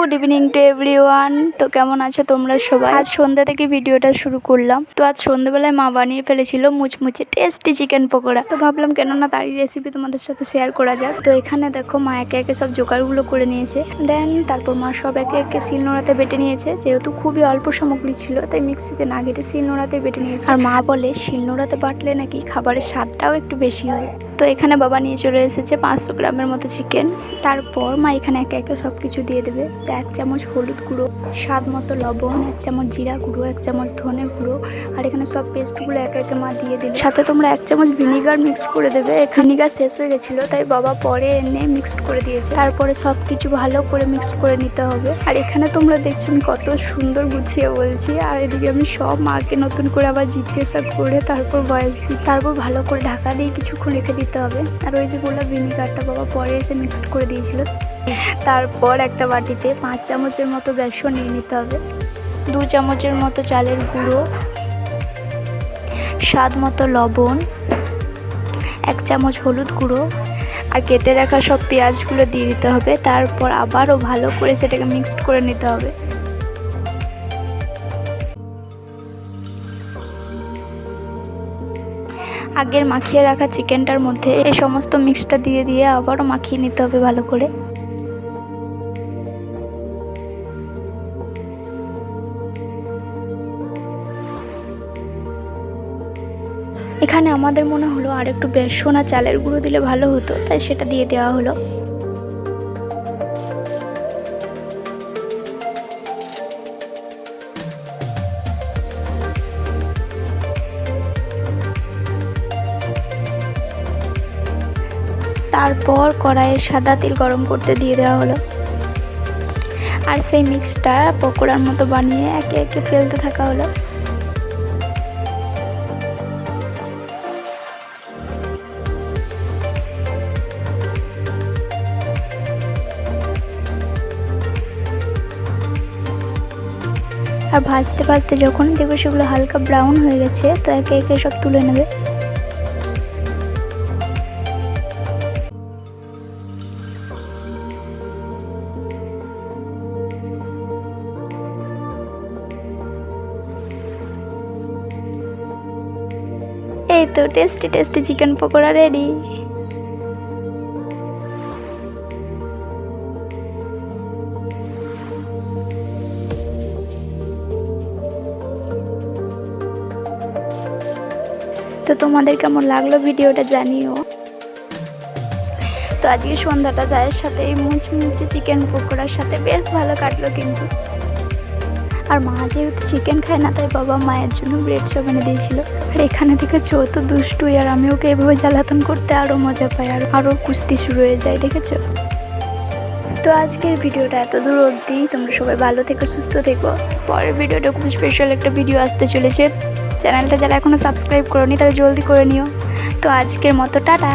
Good evening to everyone. তো কেমন আছো তোমরা সবাই? আজ সন্ধ্যা থেকে ভিডিওটা শুরু করলাম। তো আজ সন্ধ্যাবেলায় মা বানিয়ে ফেলেছিল মুচমুচে টেস্টি চিকেন পকোড়া। তো ভাবলাম কেননা তারই রেসিপি তোমাদের সাথে শেয়ার করা যাক। তো এখানে দেখো মা একে একে সব জোগাড়গুলো করে নিয়েছে। দেন তারপর মা সব একে একে শিলনোড়াতে বেটে নিয়েছে। যেহেতু খুবই অল্প সামগ্রী ছিল তাই মিক্সিতে না ঘেটে শিলনোড়াতে বেটে নিয়েছে। আর মা বলে শিলনোড়াতে বাটলে নাকি খাবারের স্বাদটাও একটু বেশি হয়। তো এখানে বাবা নিয়ে চলে এসেছে 500 গ্রামের মতো চিকেন। তারপর মা এখানে একে একে সব কিছু দিয়ে দেবে। তো 1 চামচ হলুদ গুঁড়ো, স্বাদ মতো লবণ, 1 চামচ জিরা গুঁড়ো, 1 চামচ ধনে গুঁড়ো, আর এখানে সব পেস্টগুলো একে একে মা দিয়ে দিল। সাথে তোমরা 1 চামচ ভিনিগার মিক্স করে দেবে। ভিনিগার শেষ হয়ে গেছিলো তাই বাবা পরে এনে মিক্সড করে দিয়েছে। তারপরে সব কিছু ভালো করে মিক্স করে নিতে হবে। আর এখানে তোমরা দেখছো আমি কত সুন্দর গুছিয়ে বলছি, আর এদিকে আমি সব মাকে নতুন করে আবার জিজ্ঞাসা করে তারপর ভয়েস দিই। তারপর ভালো করে ঢাকা দিয়ে কিছুক্ষণ রেখে দিতে হবে। আর ওই যে বললাম ভিনিগারটা বাবা পরে এসে মিক্সড করে দিয়েছিল। তারপর একটা বাটিতে 5 চামচের মতো বেসন নিয়ে নিতে হবে, 2 চামচের মতো চালের গুঁড়ো, স্বাদ মতো লবণ, 1 চামচ হলুদ গুঁড়ো, আর কেটে রাখা সব পেঁয়াজগুলো দিয়ে দিতে হবে। তারপর আবারও ভালো করে সেটাকে মিক্সড করে নিতে হবে। আগের মাখিয়ে রাখা চিকেনটার মধ্যে এই সমস্ত মিক্সটা দিয়ে আবারও মাখিয়ে নিতে হবে ভালো করে। এখানে আমাদের মনে হলো আর একটু বেসন আর চালের গুঁড়ো দিলে ভালো হতো, তাই সেটা দিয়ে দেওয়া হলো। তারপর কড়াইয়ে সাদা তেল গরম করতে দিয়ে দেওয়া হলো, আর সেই মিক্সটা পকোড়ার মতো বানিয়ে একে একে ফেলতে থাকা হলো। আর ভাজতে ভাজতে যখন দেখবে সেগুলো হালকা ব্রাউন হয়ে গেছে তো একে একে সব তুলে নেবে। এই তো tasty tasty chicken pakora ready. তো তোমাদের কেমন লাগলো ভিডিওটা জানিও। তো আজকে সন্ধ্যাটা চায়ের সাথে এই মুচমুচে চিকেন পকোড়ার সাথে বেশ ভালো কাটলো কিন্তু। আর মা যেহেতু চিকেন খায় না তাই বাবা মায়ের জন্য ব্রেড চপ এনে দিয়েছিল। আর এখানে দেখেছো তো দুষ্টু, আর আমি ওকে এভাবে জ্বালাতন করতে আরও মজা পাই, আর আরও কুস্তি শুরু হয়ে যায় দেখেছো। তো আজকের ভিডিওটা এত দূর অবধি। তোমরা সবাই ভালো থেকো, সুস্থ থেকো। পরের ভিডিওটা খুব স্পেশাল একটা ভিডিও আসতে চলেছে। চ্যানেলটা যারা এখনও সাবস্ক্রাইব করোনি তারা জলদি করে নিও। তো আজকের মতো টাটা।